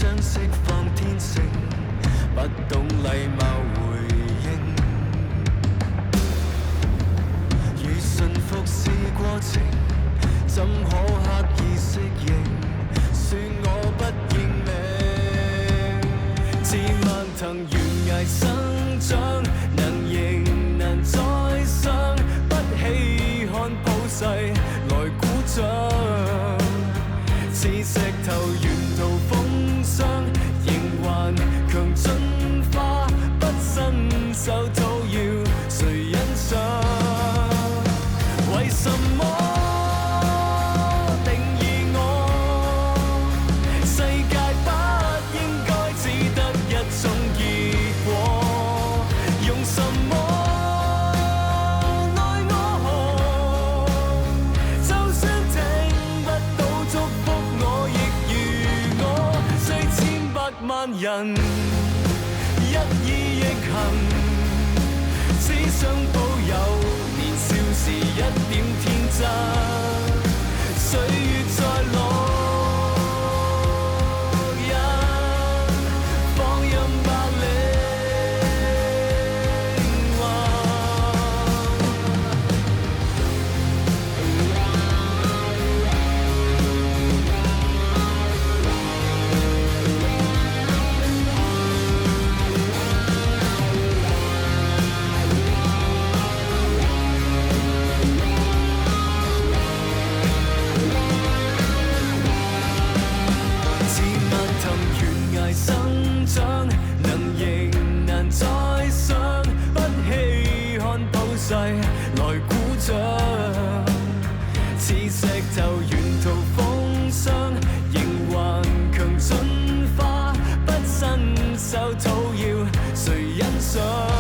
想釋放天性，不懂禮貌回應。如馴服是過程，怎可刻意適應？說我不認命，自蔓藤懸崖生長，能迎難再上，不稀罕普世來鼓掌。似石頭沿途風霜，仍還強進化，不伸手討要誰欣賞？為什麼定義我？世界不應該只得一種結果，用什麼愛我？就算聽不到祝福，我亦如我，雖千百萬人一意逆行，只想保有年少時一點天真。歲月在路人放任白領生長，能迎難再上，不稀罕普世來鼓掌。似石頭沿途風霜，仍還強進化，不伸手討要誰欣賞？